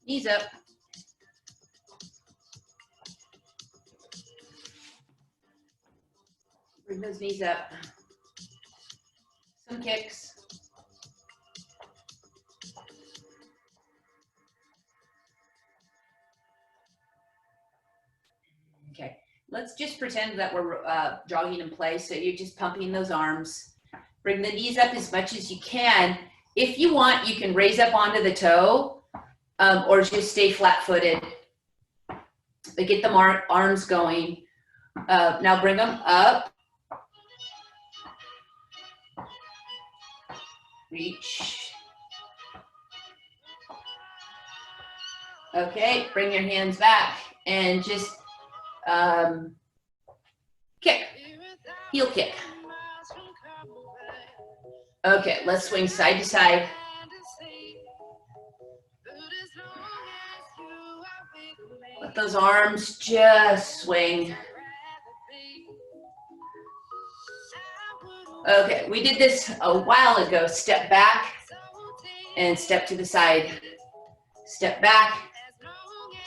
Knees up. Bring those knees up. Some kicks. Okay, let's just pretend that we're jogging in place. So you're just pumping those arms. Bring the knees up as much as you can. If you want, you can raise up onto the toe or just stay flat-footed. But get the arms going. Now bring them up. Reach. Okay, bring your hands back and just kick, heel kick. Okay, let's swing side to side. Let those arms just swing. Okay, we did this a while ago. Step back and step to the side. Step back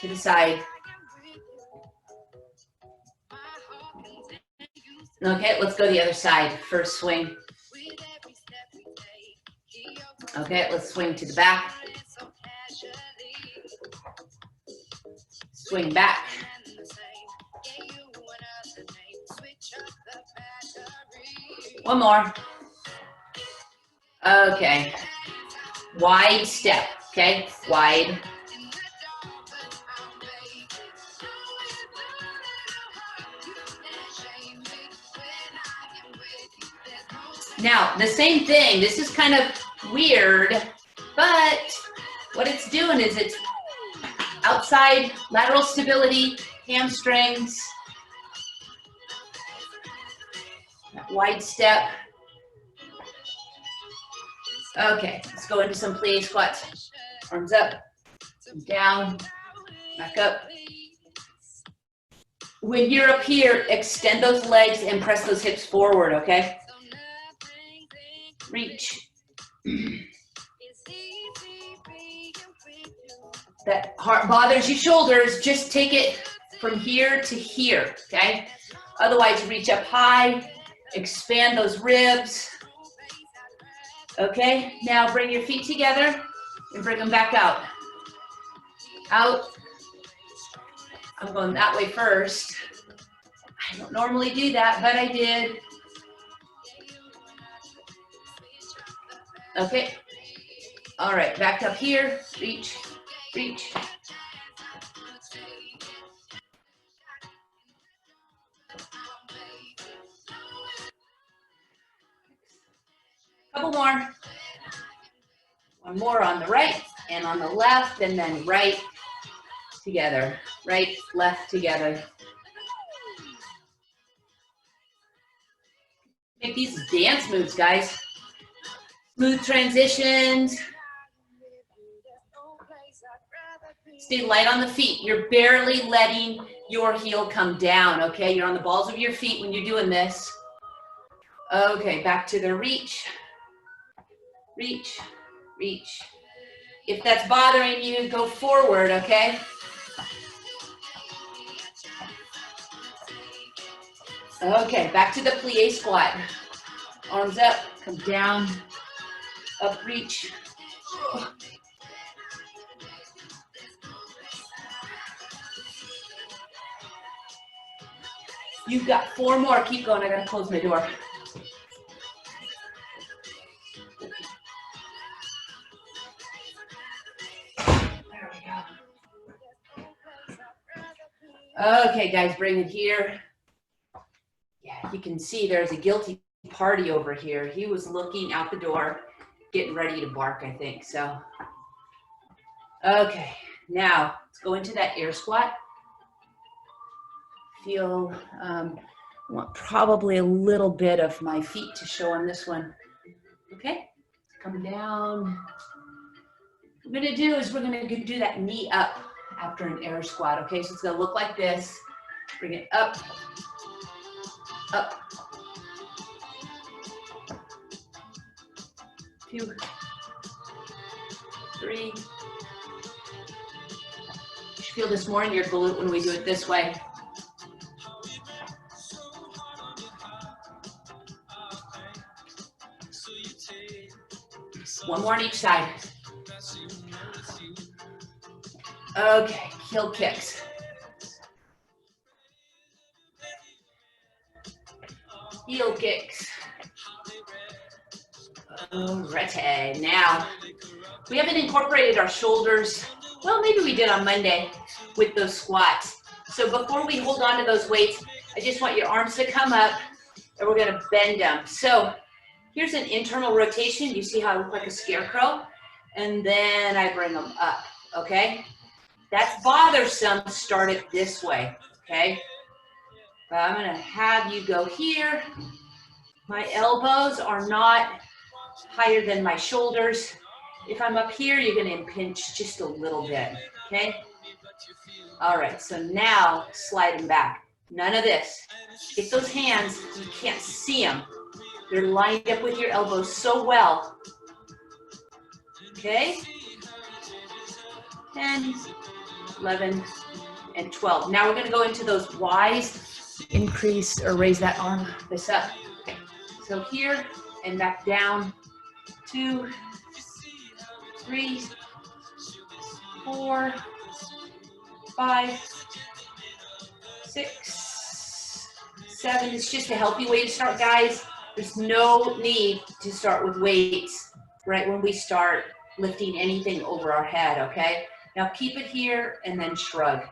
to the side. Okay, let's go the other side. First swing. Okay, let's swing to the back. Swing back. One more. Okay. Wide step, okay? Wide. Now, the same thing. This is kind of weird, but what it's doing is it's outside lateral stability, hamstrings, wide step. Okay, let's go into some plie squats. Arms up, down, back up. When you're up here, extend those legs and press those hips forward, okay? Reach. That heart bothers your shoulders, just take it from here to here, okay? Otherwise, reach up high, expand those ribs. Okay, now bring your feet together and bring them back out. Out. I'm going that way first. I don't normally do that, but I did. Okay. All right, back up here. Reach, reach. Couple more. One more on the right and on the left, and then right together. Right, left together. Make these dance moves, guys. Smooth transitions. Stay light on the feet. You're barely letting your heel come down, okay? You're on the balls of your feet when you're doing this. Okay, back to the reach. Reach, reach. If that's bothering you, go forward, okay? Okay, back to the plie squat. Arms up, come down, up, reach. You've got 4 more. Keep going. I gotta close my door. There we go. Okay, guys, bring it here. Yeah, you can see there's a guilty party over here. He was looking out the door, getting ready to bark, I think. So, okay, now let's go into that air squat. Feel, I want probably a little bit of my feet to show on this one. Okay, come down. What we're gonna do is we're gonna do that knee up after an air squat, okay? So it's gonna look like this. Bring it up, up. 2, 3, Feel this more in your glute when we do it this way. One more on each side. Okay, heel kicks. Heel kicks. Alrighty, now we haven't incorporated our shoulders. Well, maybe we did on Monday with those squats. So before we hold on to those weights, I just want your arms to come up and we're gonna bend them. So here's an internal rotation. You see how I look like a scarecrow? And then I bring them up, okay? That's bothersome, start it this way, okay? But I'm gonna have you go here. My elbows are not higher than my shoulders. If I'm up here, you're gonna impinge just a little bit, okay? All right, so now slide them back. None of this. Get those hands, you can't see them. They're lined up with your elbows so well. Okay? 10, 11, and 12. Now we're gonna go into those Ys. Increase or raise that arm, this up. So here and back down. 2, 3, 4, 5, 6, 7. It's just a healthy way to start, guys. There's no need to start with weights right when we start lifting anything over our head, okay? Now keep it here and then shrug.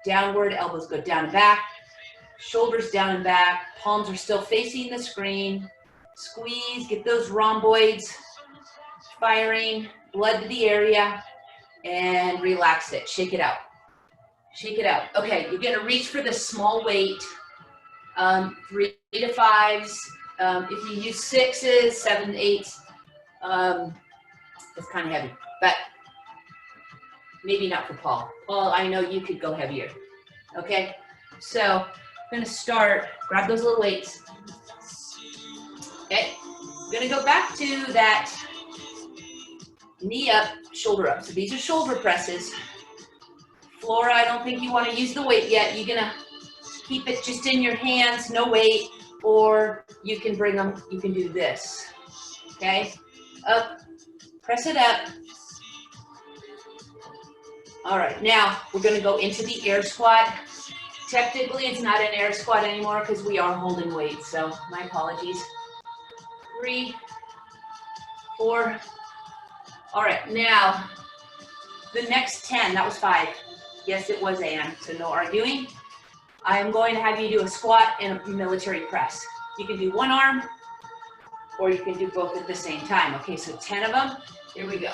Downward, elbows go down and back, shoulders down and back, palms are still facing the screen. Squeeze, get those rhomboids firing, blood to the area, and relax it. Shake it out. Shake it out. Okay, you're gonna reach for the small weight, 3 to 5s. If you use 6s, 7, 8s, it's kind of heavy, but maybe not for Paul. Paul, I know you could go heavier. Okay, so I'm gonna start, grab those little weights. Okay, I'm gonna go back to that knee up, shoulder up. So these are shoulder presses. Flora, I don't think you wanna use the weight yet. You're gonna keep it just in your hands, no weight, or you can bring them, you can do this, okay? Up, press it up. All right, now we're gonna go into the air squat. Technically, it's not an air squat anymore because we are holding weights, so my apologies. 3, 4. All right, now the next 10, that was 5. Yes, it was Ann, so no arguing. I am going to have you do a squat and a military press. You can do one arm or you can do both at the same time. Okay, so 10 of them, here we go.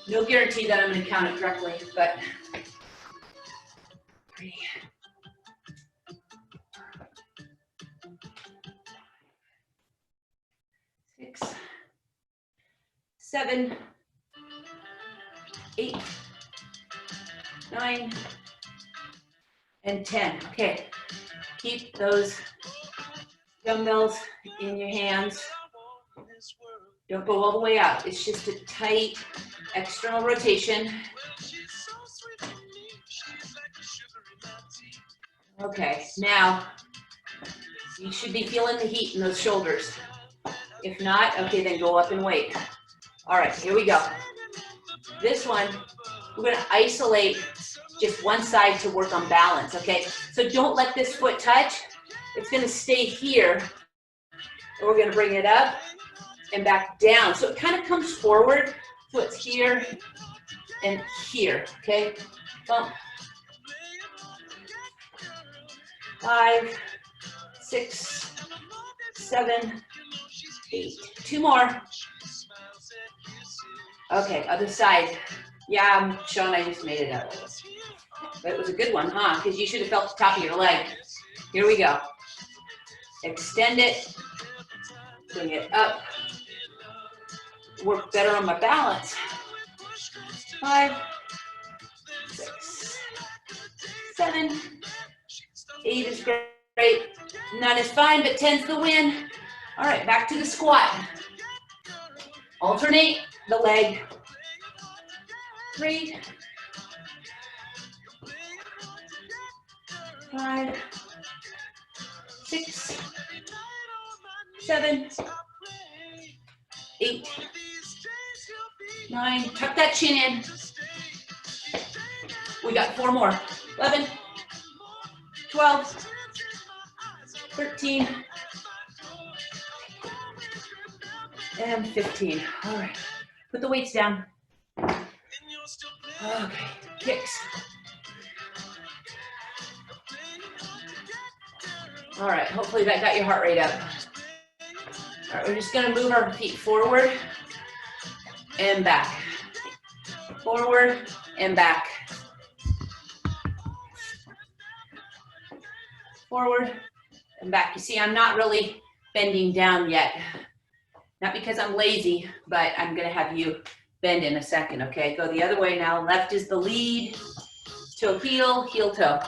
No guarantee that I'm gonna count it correctly, but 3, 6, 7, 8, 9, and 10. Okay, keep those dumbbells in your hands. Don't go all the way out. It's just a tight external rotation. Okay, now you should be feeling the heat in those shoulders. If not, okay, then go up and wait. All right, here we go. This one, we're gonna isolate just one side to work on balance, okay? So don't let this foot touch. It's gonna stay here. And we're gonna bring it up and back down. So it kind of comes forward. Foot's here and here, okay? Bump. 5, 6, 7, 8. 2 more. Okay, other side. Yeah, Sean, I just made it up. But it was a good one, huh? Because you should have felt the top of your leg. Here we go. Extend it. Bring it up. Work better on my balance. 5, 6, 7, 8 is great. 9 is fine, but 10's the win. All right, back to the squat. Alternate the leg. 3, 5, 6, 7, 8, 9. Tuck that chin in. We got 4 more. 11, 12, 13, and 15. All right. Put the weights down. Okay. Kicks. All right. Hopefully that got your heart rate up. All right. We're just going to move our feet forward and back. Forward and back. Forward and back. You see, I'm not really bending down yet. Not because I'm lazy, but I'm gonna have you bend in a second, okay? Go the other way now. Left is the lead, toe heel, heel toe.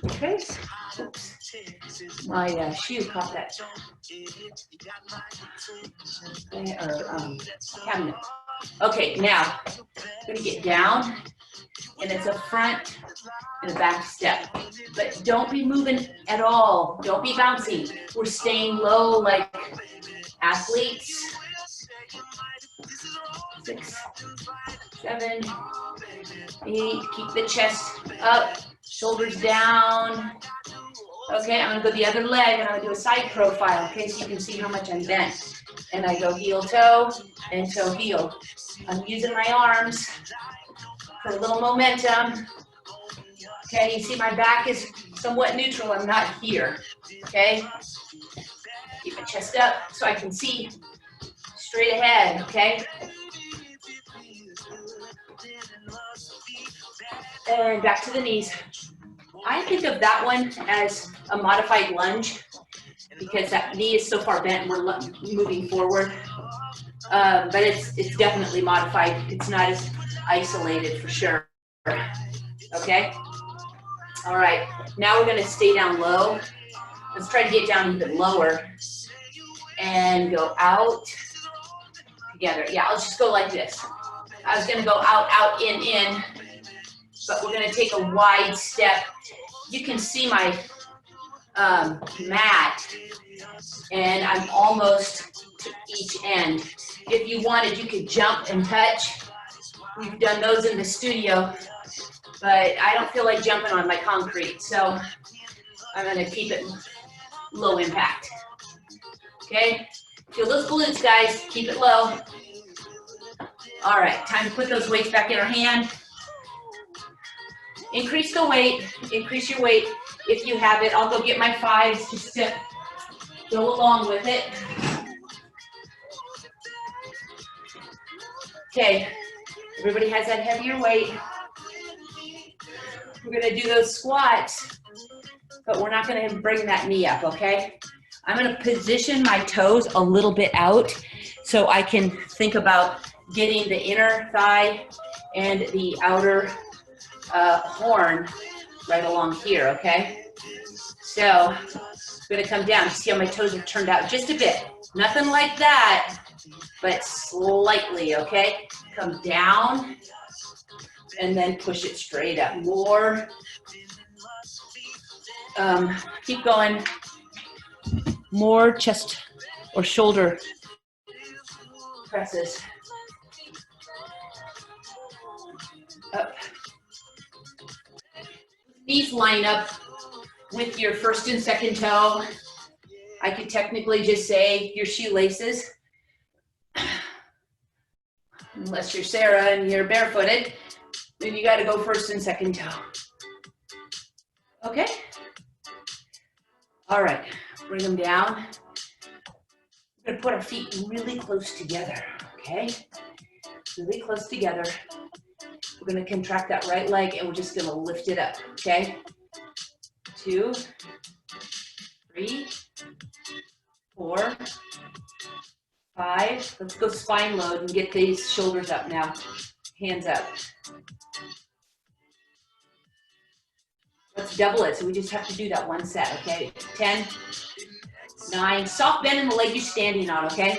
Okay, oops. My shoe caught that. Cabinet. Okay, now, I'm gonna get down, and it's a front and a back step. But don't be moving at all. Don't be bouncing. We're staying low like athletes. 6, 7, 8. Keep the chest up, shoulders down. Okay, I'm gonna go the other leg and I'm gonna do a side profile, okay, so you can see how much I'm bent. And I go heel toe and toe heel. I'm using my arms for a little momentum. Okay, you see my back is somewhat neutral. I'm not here, okay? Keep my chest up so I can see straight ahead, okay? And back to the knees. I think of that one as a modified lunge because that knee is so far bent, we're moving forward. But it's definitely modified. It's not as isolated for sure, okay? All right, now we're gonna stay down low. Let's try to get down even lower and go out together. Yeah, I'll just go like this. I was gonna go out, out, in, but we're gonna take a wide step. You can see my mat, and I'm almost to each end. If you wanted, you could jump and touch. We've done those in the studio, but I don't feel like jumping on my concrete, so I'm gonna keep it low impact. Okay, feel those glutes, guys, keep it low. All right, time to put those weights back in our hand. Increase the weight, increase your weight if you have it. I'll go get my 5s just to go along with it. Okay, everybody has that heavier weight. We're gonna do those squats, but we're not gonna bring that knee up, okay? I'm gonna position my toes a little bit out so I can think about getting the inner thigh and the outer horn right along here, okay? So I'm gonna come down. See how my toes are turned out just a bit. Nothing like that, but slightly, okay? Come down and then push it straight up. More. Keep going. More chest or shoulder presses. Up. Knees line up with your first and second toe. I could technically just say your shoelaces. Unless you're Sarah and you're barefooted, then you got to go first and second toe. Okay? All right, bring them down. We're going to put our feet really close together, okay? Really close together. We're going to contract that right leg and we're just going to lift it up, okay? 2, 3, 4, 5. Let's go spine load and get these shoulders up now. Hands up. Let's double it. So we just have to do that one set, okay? 10, 9. Soft bend in the leg you're standing on, okay?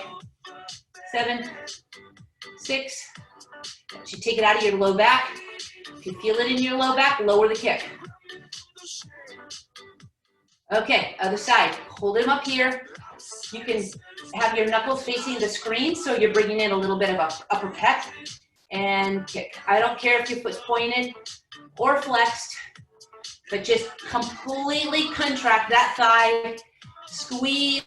7, 6. You take it out of your low back. If you feel it in your low back, lower the kick. Okay, other side. Hold him up here. You can have your knuckles facing the screen, so you're bringing in a little bit of a upper pec and kick. I don't care if your foot's pointed or flexed, but just completely contract that thigh, squeeze.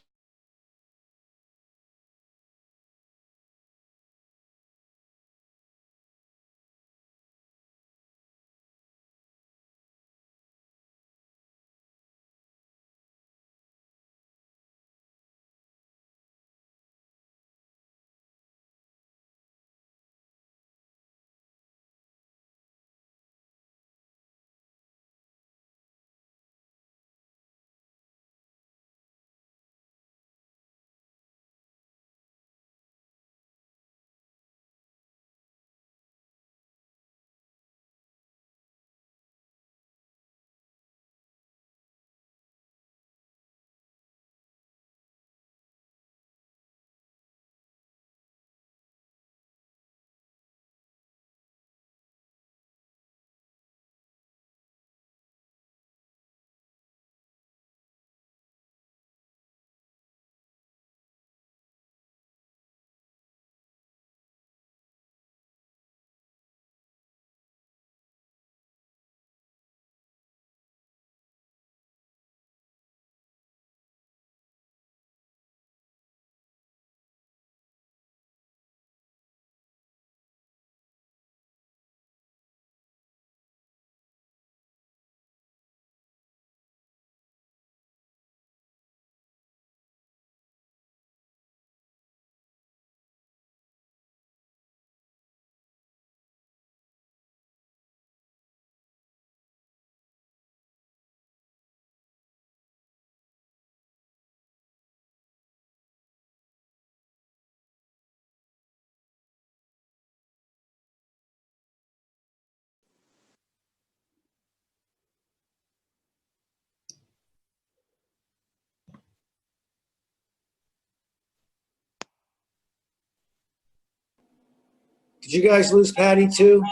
Did you guys lose Patty too?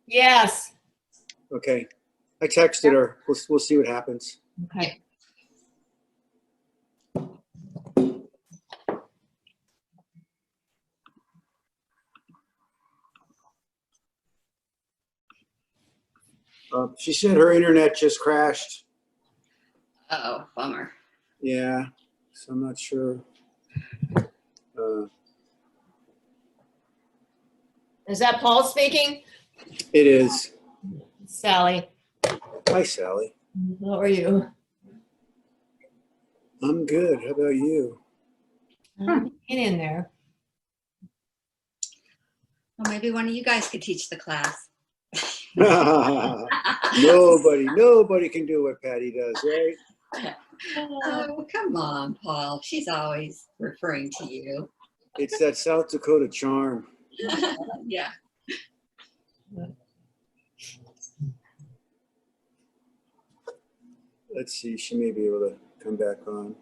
Yes. Okay. I texted her. We'll see what happens. Okay. She said her internet just crashed. Oh, bummer. Yeah, so I'm not sure. Is that Paul speaking? It is. Sally. Hi, Sally. How are you? I'm good. How about you? Get in there. Well, maybe one of you guys could teach the class. Nobody can do what Patty does, right? Oh, come on, Paul. She's always referring to you. It's that South Dakota charm. Yeah. Let's see. She may be able to come back on.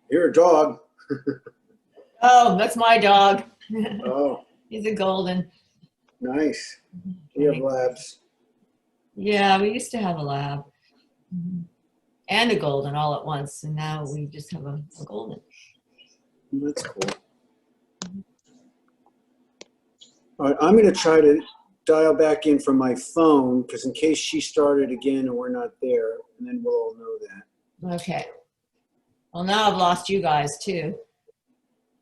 You're a dog. Oh, that's my dog. Oh, He's a golden. Nice. We have Okay. labs. Yeah, we used to have a lab. Mhm. And a golden all at once, and now we just have a golden. That's cool. All right, I'm going to try to dial back in from my phone because in case she started again and we're not there, and then we'll all know that. Okay. Well, now I've lost you guys too.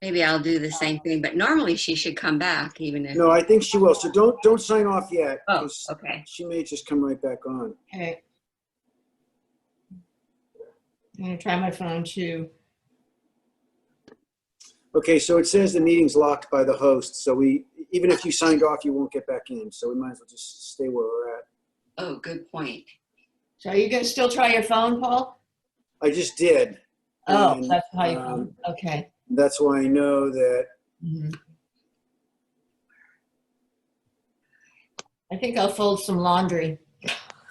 Maybe I'll do the same thing, but normally she should come back even if. No, I think she will. So don't sign off yet. Oh, 'Cause okay. she may just come right back on. Okay. I'm gonna try my phone too. Okay, so it says the meeting's locked by the host. So even if you signed off, you won't get back in. So we might as well just stay where we're at. Oh, good point. So are you gonna still try your phone, Paul? I just did. Oh, And, that's how you phone. Okay. That's why I know that. Mhm. I think I'll fold some laundry.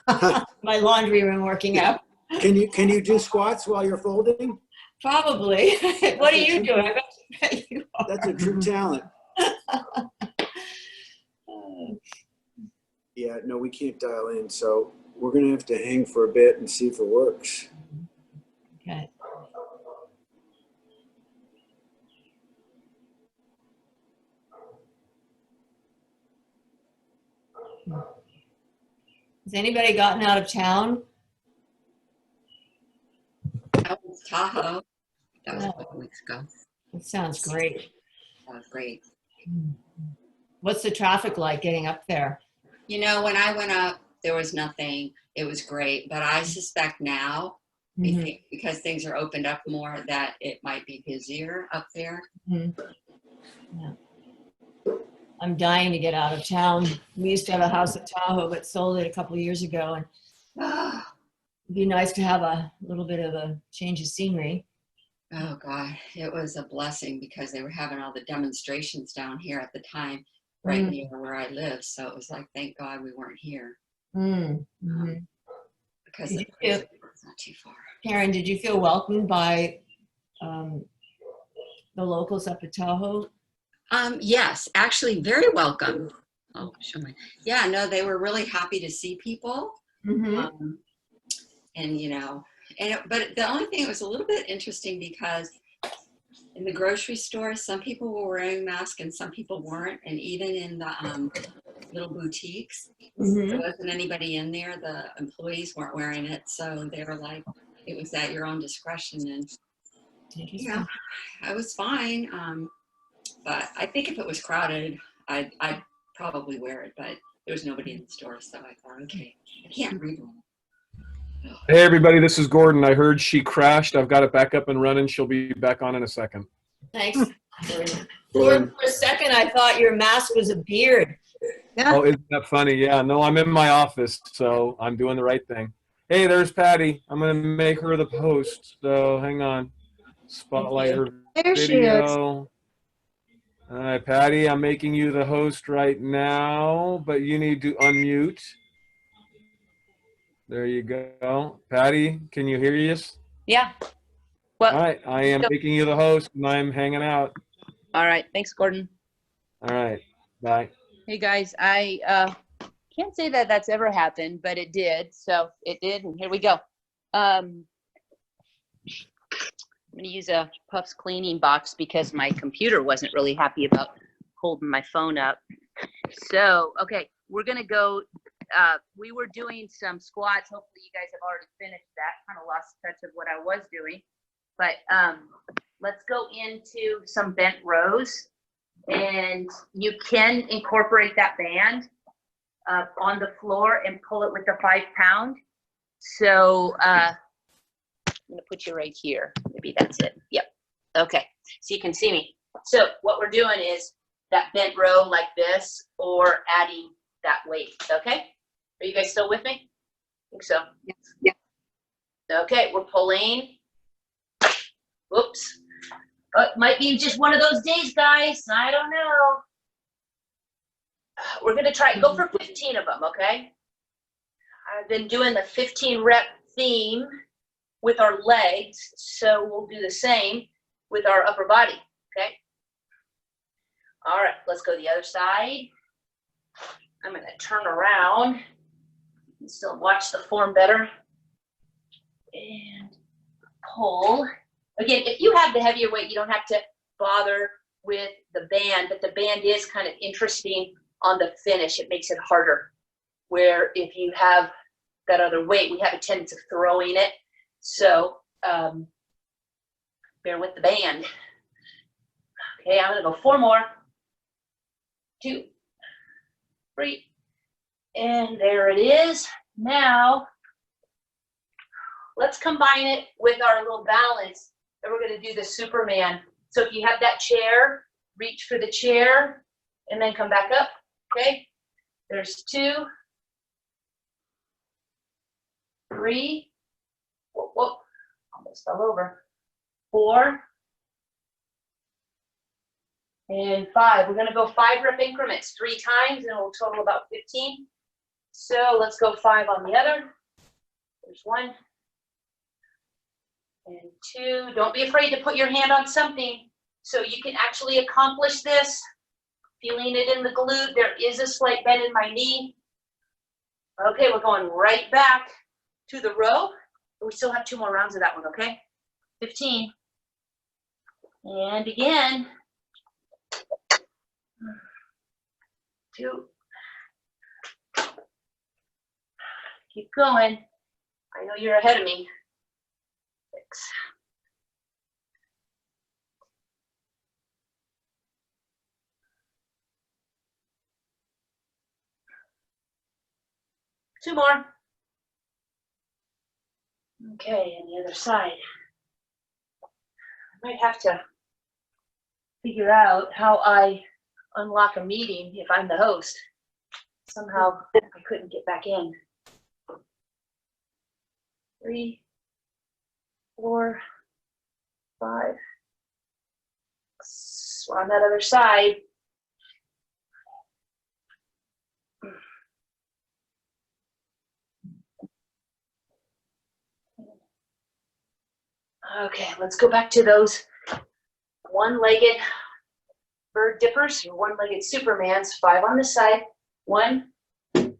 My laundry room working out. Can you do squats while you're folding? Probably. What are you doing? I bet you are. That's a true talent. Yeah, no, we can't dial in. So we're going to have to hang for a bit and see if it works. Okay. Has anybody gotten out of town? That was Tahoe. That was a couple weeks ago. It sounds great. That was great. What's the traffic like getting up there? You know, when I went up, there was nothing. It was great. But I suspect now, Mhm. because things are opened up more, that it might be busier up there. Mhm. Yeah. I'm dying to get out of town. We used to have a house at Tahoe, but sold it a couple of years ago, and it'd be nice to have a little bit of a change of scenery. Oh God, it was a blessing because they were having all the demonstrations down here at the time, right Mm. near where I live. So it was like, thank God we weren't here Mm. Mhm. because Did it's you not too far. Karen, did you feel welcomed by the locals up at Tahoe? Yes, actually, very welcome. Oh, show my. Yeah, no, they were really happy to see people. Mm-hmm. And you know, but the only thing that was a little bit interesting because in the grocery store, some people were wearing masks and some people weren't, and even in the little boutiques, Mm-hmm. there wasn't anybody in there. The employees weren't wearing it, so they were like, it was at your own discretion, and yeah, I was fine. But I think if it was crowded, I'd probably wear it, but there was nobody in the store, so I thought, okay, I can't read them. Hey everybody, this is Gordon. I heard she crashed. I've got it back up and running. She'll be back on in a second. Thanks. Gordon, for a second, I thought your mask was a beard. Oh, isn't that funny? Yeah, no, I'm in my office, so I'm doing the right thing. Hey, there's Patty. I'm going to make her the host, so hang on. Spotlight her There she is. video. All right, Patty, I'm making you the host right now, but you need to unmute. There you go. Patty, can you hear us? Yeah. All Well, right, I am making you the host, and I'm hanging out. all right. Thanks, Gordon. All right, bye. Hey, guys. I can't say that that's ever happened, but it did. So it did, and here we go. I'm going to use a Puffs cleaning box because my computer wasn't really happy about holding my phone up. So, okay, we're going to go. We were doing some squats. Hopefully you guys have already finished that. Kind of lost touch of what I was doing. But let's go into some bent rows. And you can incorporate that band on the floor and pull it with the 5 pound. So I'm going to put you right here. Maybe that's it. Yep. Okay. So you can see me. So what we're doing is that bent row like this or adding that weight. Okay. Are you guys still with me? I think so. Yes. Yeah. Okay. We're pulling. Whoops. It might be just one of those days, guys. I don't know. We're going to try go for 15 of them, okay? I've been doing the 15 rep theme with our legs, so we'll do the same with our upper body, okay? All right, let's go the other side. I'm gonna turn around and still watch the form better. And pull. Again, if you have the heavier weight, you don't have to bother with the band, but the band is kind of interesting on the finish. It makes it harder. Where if you have that other weight, we have a tendency of throwing it. So bear with the band. Okay, I'm gonna go 4 more. 2, 3, and there it is. Now, let's combine it with our little balance, and we're gonna do the Superman. So if you have that chair, reach for the chair, and then come back up, okay? There's 2, 3, whoop, whoop, almost fell over, 4, and 5. We're gonna go 5 rep increments 3 times, and we'll total about 15. So let's go 5 on the other. There's 1 and 2. Don't be afraid to put your hand on something so you can actually accomplish this. Feeling it in the glute. There is a slight bend in my knee. Okay, we're going right back to the row. We still have 2 more rounds of that one, okay? 15. And again. 2. Keep going. I know you're ahead of me. 6. 2 more. Okay, and the other side. I might have to figure out how I unlock a meeting if I'm the host. Somehow I couldn't get back in. 3, 4, 5. We're on that other side. Okay, let's go back to those one-legged bird dippers or one-legged Supermans. 5 on the side. 1, 2,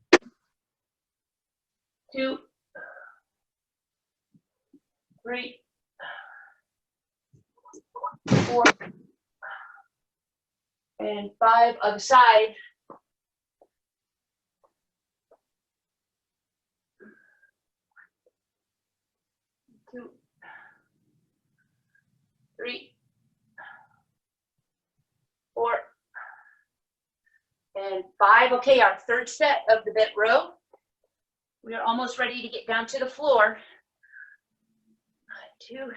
3, 4, and 5 other side. 2, 3, 4, and 5. Okay, our third set of the bent row. We are almost ready to get down to the floor. 2,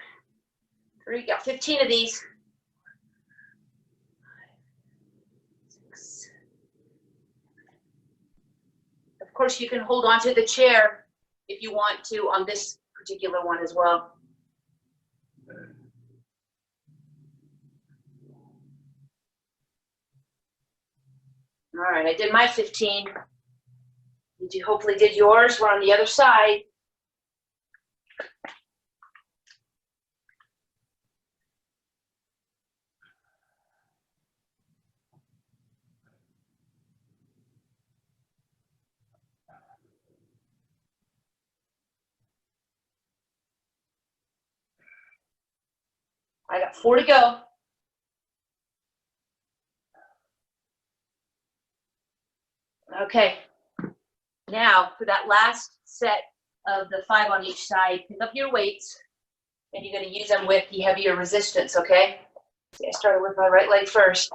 3, got 15 of these. 6. Of course, you can hold on to the chair if you want to on this particular one as well. All right, I did my 15. You hopefully did yours. We're on the other side. I got 4 to go. Okay, now for that last set of the 5 on each side, pick up your weights, and you're going to use them with the heavier resistance, okay? See, I started with my right leg first.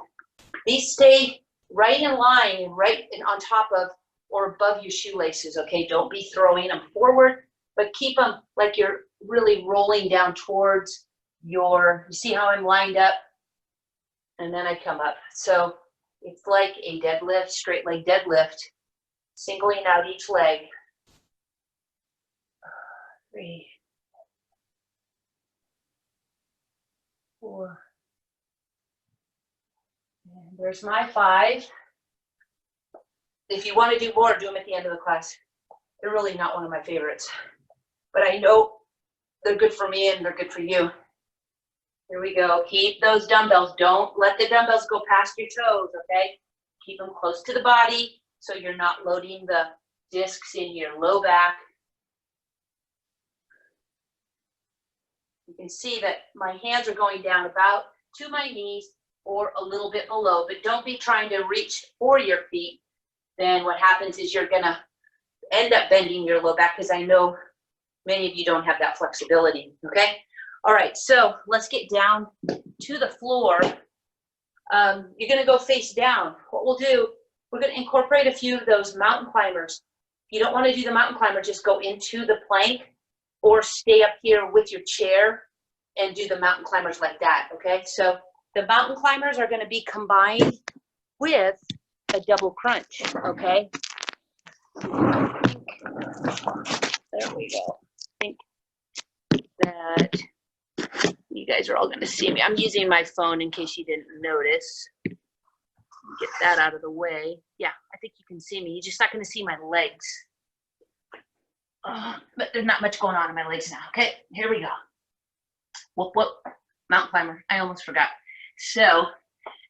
These stay right in line and right on top of or above your shoelaces, okay? Don't be throwing them forward, but keep them like you're really rolling down towards you see how I'm lined up? And then I come up. So it's like a deadlift, straight leg deadlift, singling out each leg. 3, 4. And there's my 5. If you want to do more, do them at the end of the class. They're really not one of my favorites, but I know they're good for me and they're good for you. Here we go. Keep those dumbbells. Don't let the dumbbells go past your toes, okay? Keep them close to the body. so you're not loading the discs in your low back. You can see that my hands are going down about to my knees or a little bit below, but don't be trying to reach for your feet. Then what happens is you're gonna end up bending your low back, because I know many of you don't have that flexibility, okay? All right, so let's get down to the floor. You're gonna go face down. What we'll do, we're gonna incorporate a few of those mountain climbers. If you don't wanna do the mountain climber, just go into the plank or stay up here with your chair and do the mountain climbers like that, okay? So the mountain climbers are gonna be combined with a double crunch, okay? There we go. I think that you guys are all gonna see me. I'm using my phone in case you didn't notice. Get that out of the way. Yeah, I think you can see me. You're just not gonna see my legs. But there's not much going on in my legs now. Okay, here we go. Whoop, whoop. Mountain climber. I almost forgot. So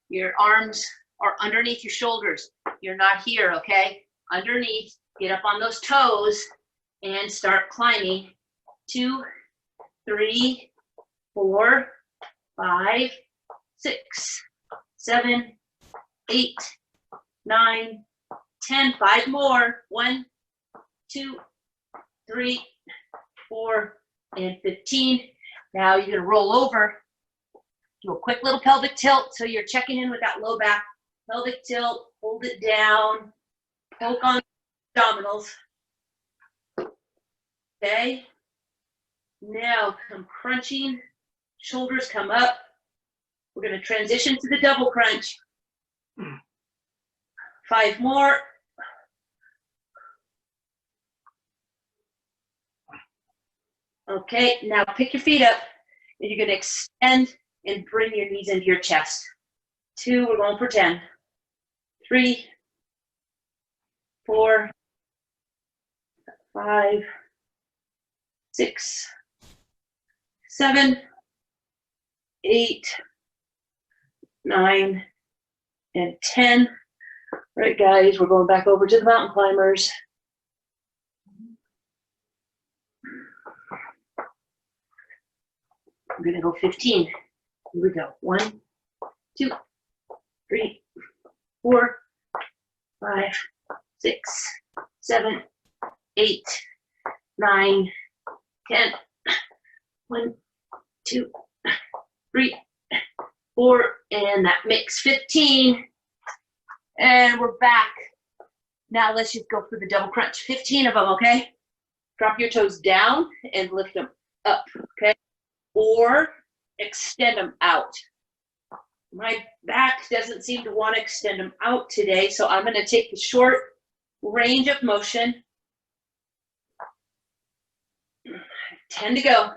your arms are underneath your shoulders. You're not here, okay? Underneath. Get up on those toes and start climbing. 2, 3, 4, 5, 6, 7, 8, 9, 10. 5 more. 1, 2, 3, 4, and 15. Now you're gonna roll over, do a quick little pelvic tilt, so you're checking in with that low back. Pelvic tilt, hold it down, poke on the abdominals. Okay, now come crunching, shoulders come up. We're gonna transition to the double crunch. 5 more. Okay, now pick your feet up, and you're gonna extend and bring your knees into your chest. 2, we're going for 10. 3, 4, 5, 6, 7, 8, 9, and 10. All right, guys, we're going back over to the mountain climbers. I'm gonna go 15. Here we go. 1, 2, 3, 4, 5, 6, 7, 8, 9, 10. 1, 2, 3, 4, and that makes 15. And we're back. Now let's just go for the double crunch. 15 of them, okay? Drop your toes down and lift them up, okay? Or extend them out. My back doesn't seem to want to extend them out today, so I'm going to take the short range of motion. 10 to go.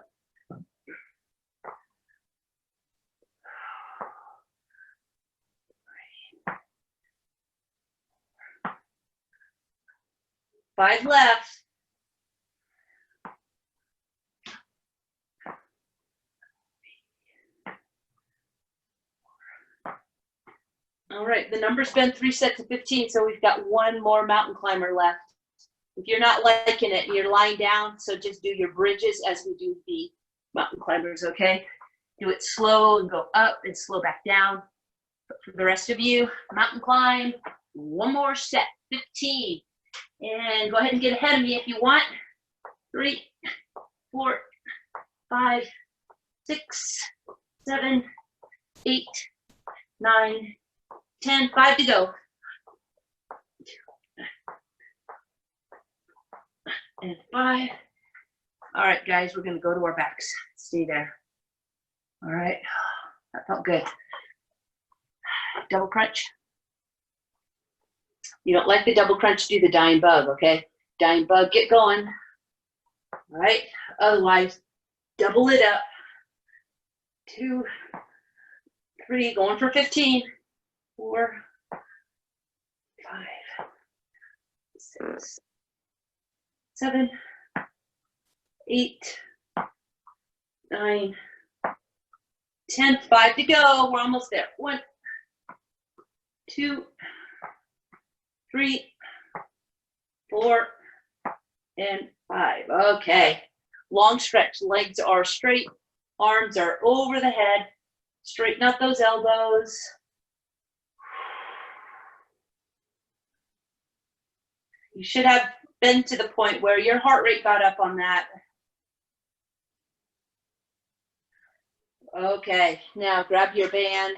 Five left. All right, the number's been 3 sets of 15, so we've got 1 more mountain climber left. If you're not liking it, you're lying down, so just do your bridges as we do the mountain climbers, okay? Do it slow and go up and slow back down. But for the rest of you, mountain climb, 1 more set, 15. And go ahead and get ahead of me if you want. 3, 4, 5, 6, 7, 8, 9, 10, 5 to go. And 5. All right, guys, we're gonna go to our backs. Stay there. All right, that felt good. Double crunch. You don't like the double crunch, do the dying bug, okay? Dying bug, get going. All right, otherwise, double it up. 2, 3, going for 15. 4, 5, 6, 7, 8, 9, 10. 5 to go. We're almost there. 1, 2, 3, 4, and 5. Okay. Long stretch. Legs are straight. Arms are over the head. Straighten out those elbows. You should have been to the point where your heart rate got up on that. Okay, now grab your band.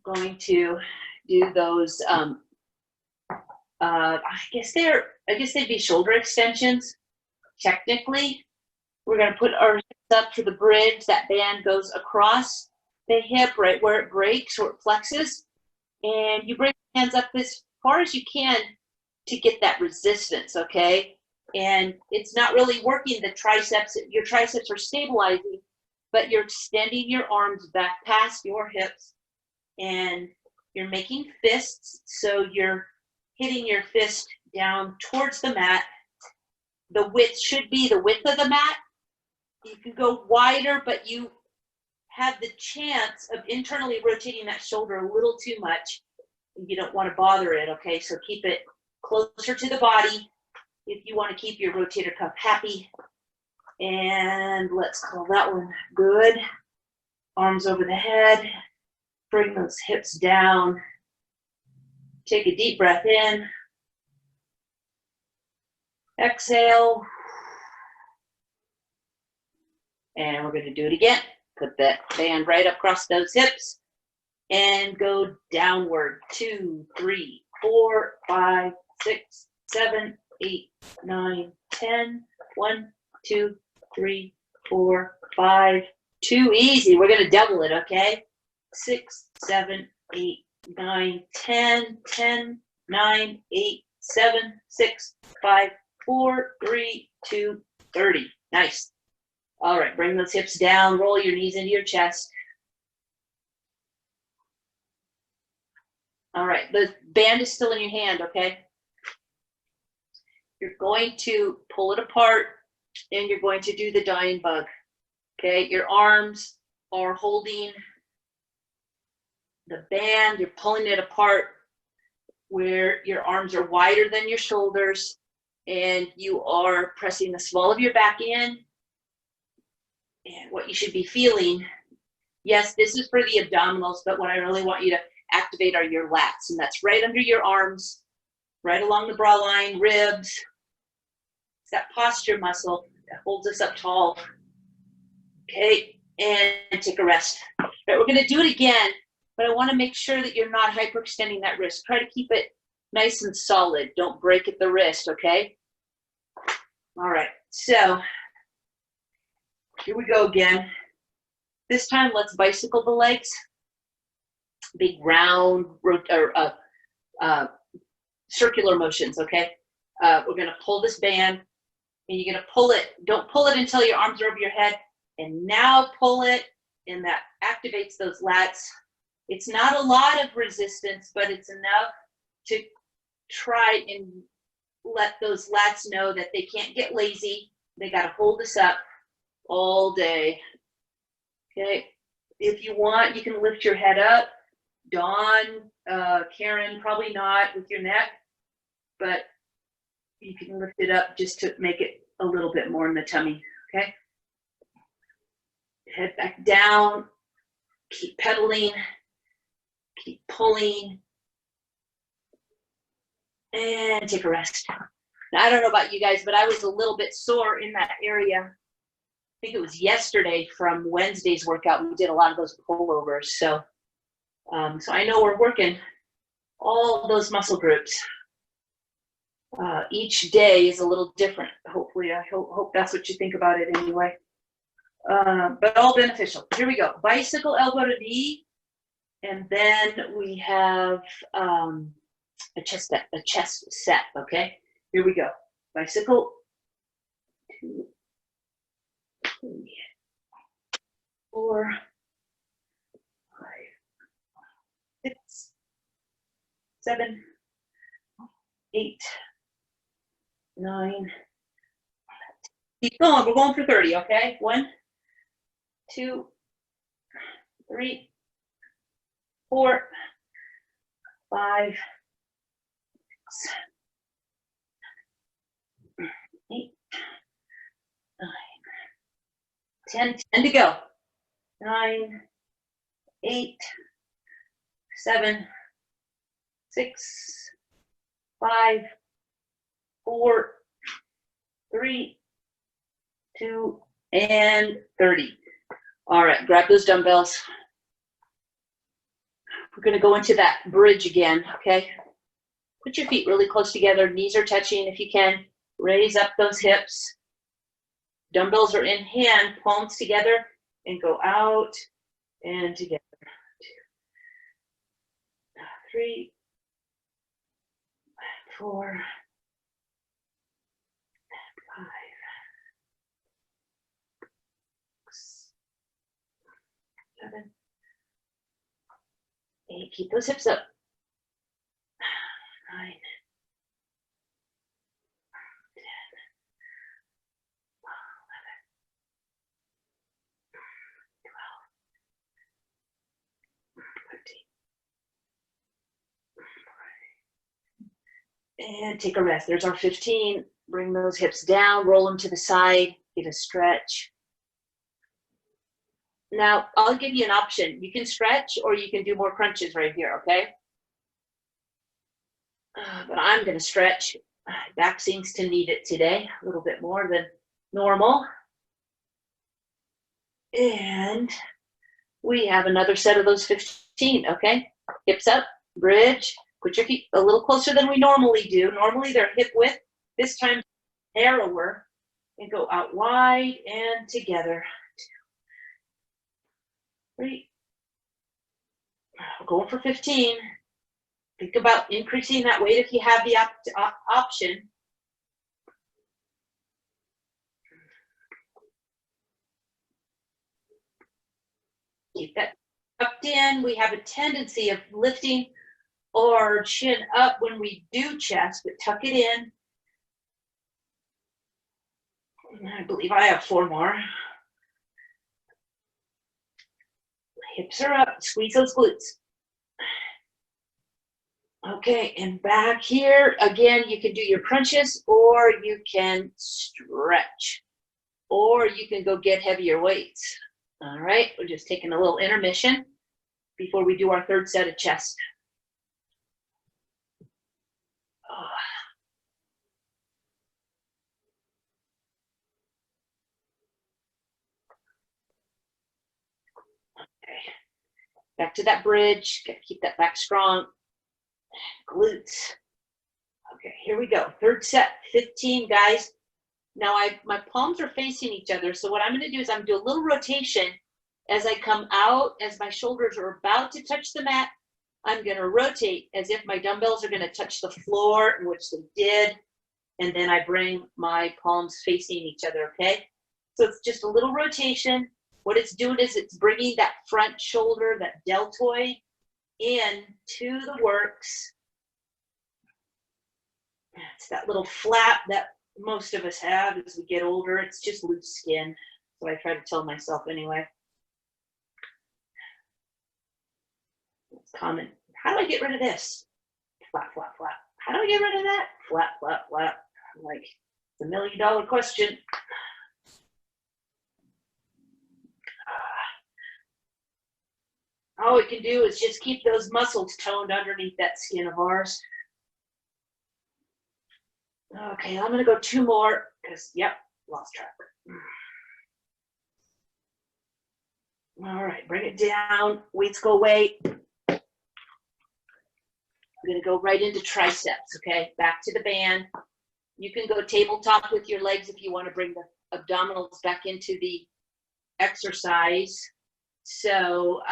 Going to do those, I guess they'd be shoulder extensions. Technically, we're gonna put our hips up to the bridge. That band goes across the hip right where it breaks or it flexes. And you bring your hands up as far as you can to get that resistance, okay? And it's not really working the triceps. Your triceps are stabilizing, but you're extending your arms back past your hips and you're making fists. So you're hitting your fist down towards the mat. The width should be the width of the mat. You can go wider, but you have the chance of internally rotating that shoulder a little too much. You don't want to bother it, okay? So keep it closer to the body if you want to keep your rotator cuff happy. And let's call that one good. Arms over the head. Bring those hips down. Take a deep breath in. Exhale. And we're going to do it again. Put that band right across those hips and go downward. 2, 3, 4, 5, 6, 7, 8, 9, 10. 1, 2, 3, 4, 5. Too easy. We're going to double it, okay? 6, 7, 8, 9, 10, 10, 9, 8, 7, 6, 5, 4, 3, 2, 30. Nice. All right, bring those hips down, roll your knees into your chest. All right, the band is still in your hand, okay? You're going to pull it apart and you're going to do the dying bug, okay? Your arms are holding the band, you're pulling it apart where your arms are wider than your shoulders and you are pressing the small of your back in. And what you should be feeling, yes, this is for the abdominals, but what I really want you to activate are your lats, and that's right under your arms, right along the bra line, ribs. It's that posture muscle that holds us up tall. Okay, and take a rest. All right, we're gonna do it again, but I wanna make sure that you're not hyperextending that wrist. Try to keep it nice and solid. Don't break at the wrist, okay? All right, so here we go again. This time, let's bicycle the legs. Big round circular motions, okay? We're gonna pull this band and you're gonna pull it. Don't pull it until your arms are over your head. And now pull it, and that activates those lats. It's not a lot of resistance, but it's enough to try and let those lats know that they can't get lazy. They gotta hold us up all day. Okay, if you want, you can lift your head up. Dawn, Karen, probably not with your neck, but you can lift it up just to make it a little bit more in the tummy, okay? Head back down, keep pedaling, keep pulling, and take a rest. Now, I don't know about you guys, but I was a little bit sore in that area. I think it was yesterday from Wednesday's workout. We did a lot of those pullovers. So I know we're working all those muscle groups. Each day is a little different. Hopefully, I hope that's what you think about it anyway. But all beneficial. Here we go. Bicycle elbow to knee. And then we have a chest set, okay? Here we go. Bicycle. 2, 3, 4, 5, 6, 7, 8, 9. Keep going. We're going for 30, okay? 1, 2, 3, 4, 5, 6, 8, 9, 10, 10 to go. 9, 8, 7, 6, 5, 4, 3, 2, and 30. All right, grab those dumbbells. We're going to go into that bridge again, okay? Put your feet really close together. Knees are touching if you can. Raise up those hips. Dumbbells are in hand, palms together, and go out and together. 2, 3, 4, 5, 6, 7, 8. Keep those hips up. 9, 10, 13. And take a rest. There's our 15. Bring those hips down, roll them to the side, get a stretch. Now, I'll give you an option. You can stretch or you can do more crunches right here, okay? But I'm going to stretch. Back seems to need it today, a little bit more than normal. And we have another set of those 15, okay? Hips up, bridge. Put your feet a little closer than we normally do. Normally they're hip width. This time narrower. And go out wide and together. 2, 3. Going for 15. Think about increasing that weight if you have the option. Keep that tucked in. We have a tendency of lifting our chin up when we do chest, but tuck it in. I believe I have 4 more. Hips are up. Squeeze those glutes. Okay, and back here, again, you can do your crunches or you can stretch or you can go get heavier weights. All right, we're just taking a little intermission before we do our third set of chest. Okay, back to that bridge. Gotta keep that back strong. Glutes. Okay, here we go. Third set, 15, guys. Now my palms are facing each other, so what I'm going to do is I'm going to do a little rotation as I come out, as my shoulders are about to touch the mat. I'm going to rotate as if my dumbbells are going to touch the floor, which they did, and then I bring my palms facing each other, okay? So it's just a little rotation. What it's doing is it's bringing that front shoulder, that deltoid, in to the works. It's that little flap that most of us have as we get older. It's just loose skin. So I try to tell myself anyway. It's common. How do I get rid of this? Flap, flap, flap. How do I get rid of that? Flap, flap, flap. I'm like, it's $1 million question. All we can do is just keep those muscles toned underneath that skin of ours. Okay, I'm gonna go 2 more because, yep, lost track. All right, bring it down. Weights go away. I'm gonna go right into triceps, okay? Back to the band. You can go tabletop with your legs if you want to bring the abdominals back into the exercise. So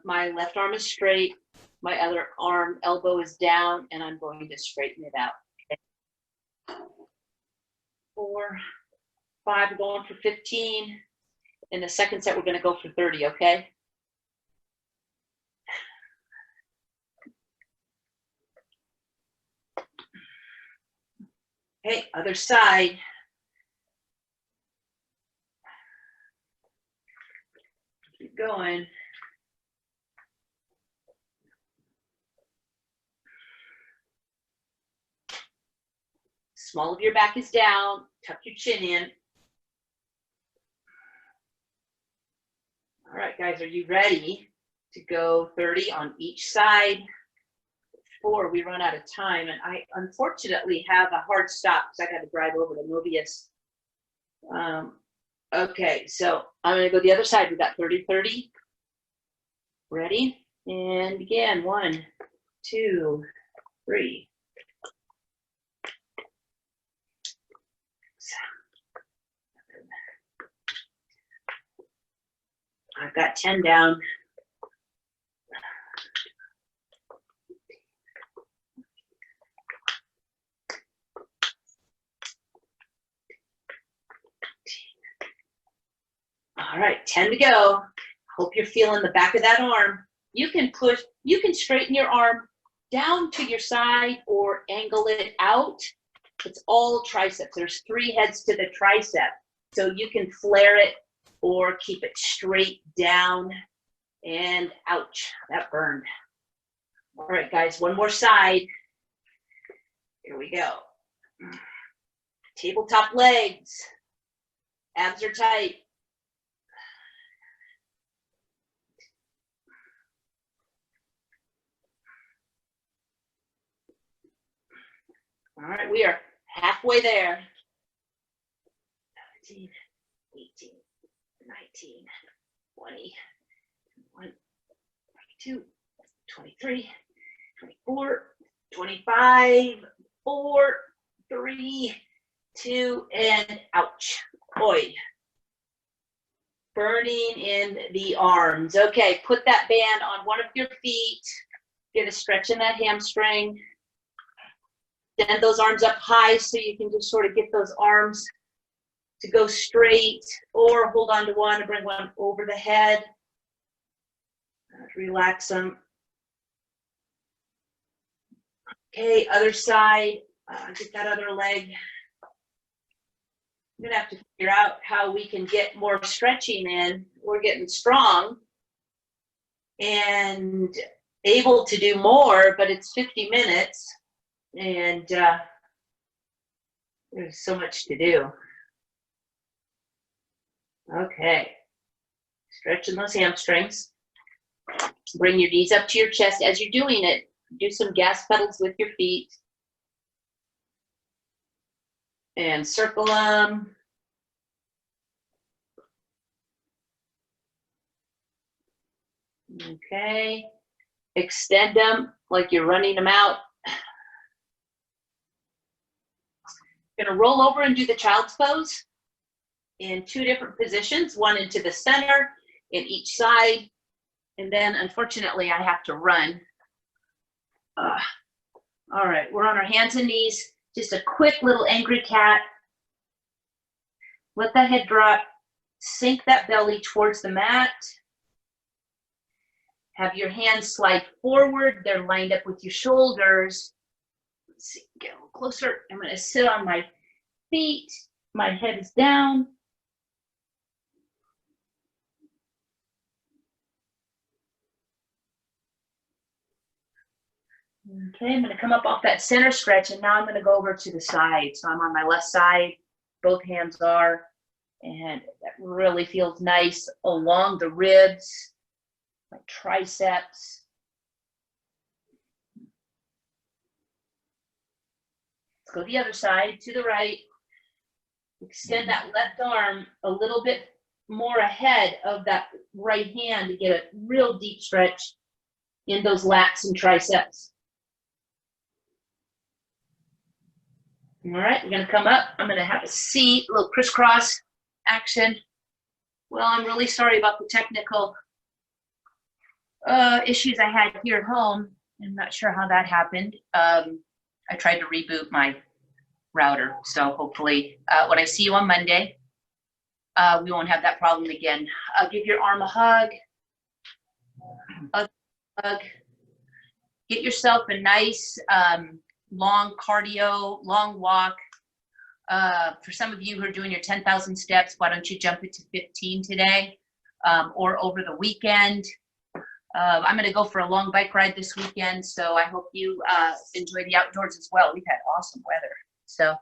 my left arm is straight, my other arm, elbow is down, and I'm going to straighten it out. Okay. 4, 5, we're going for 15. In the second set, we're going to go for 30, okay? Okay, other side. Keep going. Small of your back is down. Tuck your chin in. All right, guys, are you ready to go 30 on each side before we run out of time? And I unfortunately have a hard stop because I got to drive over to Mobius. Okay, so I'm going to go the other side. We got 30, 30. Ready? And begin. 1, 2, 3. I've got 10 down. All right, 10 to go. Hope you're feeling the back of that arm. You can straighten your arm down to your side or angle it out. It's all triceps. There's 3 heads to the tricep. So you can flare it or keep it straight down. And ouch, that burned. All right, guys, one more side. Here we go. Tabletop legs. Abs are tight. All right, we are halfway there. 17, 18, 19, 20, 21, 22, 23, 24, 25, 4, 3, 2, and ouch. Boy. Burning in the arms. Okay, put that band on one of your feet. Get a stretch in that hamstring. Bend those arms up high so you can just sort of get those arms to go straight, or hold on to one and bring one over the head. Relax them. Okay, other side. Get that other leg. I'm gonna have to figure out how we can get more stretching in. We're getting strong and able to do more, but it's 50 minutes. And there's so much to do. Okay, stretching those hamstrings. Bring your knees up to your chest. As you're doing it, do some gas pedals with your feet. And circle them. Okay, extend them like you're running them out. Gonna roll over and do the child's pose in 2 different positions, one into the center in each side, and then unfortunately I have to run. All right, we're on our hands and knees, just a quick little angry cat. Let that head drop, sink that belly towards the mat. Have your hands slide forward, they're lined up with your shoulders. Let's see, get a little closer. I'm going to sit on my feet. My head is down. Okay, I'm going to come up off that center stretch, and now I'm going to go over to the side. So I'm on my left side, both hands are, and that really feels nice along the ribs, my triceps. Go the other side, to the right. Extend that left arm a little bit more ahead of that right hand to get a real deep stretch in those lats and triceps. All right, we're gonna come up. I'm gonna have a seat, a little crisscross action. Well, I'm really sorry about the technical issues I had here at home. I'm not sure how that happened. I tried to reboot my router, so hopefully when I see you on Monday, we won't have that problem again. Give your arm a hug. Get yourself a nice long cardio, long walk. For some of you who are doing your 10,000 steps, why don't you jump it to 15 today or over the weekend? I'm going to go for a long bike ride this weekend, so I hope you enjoy the outdoors as well. We've had awesome weather. So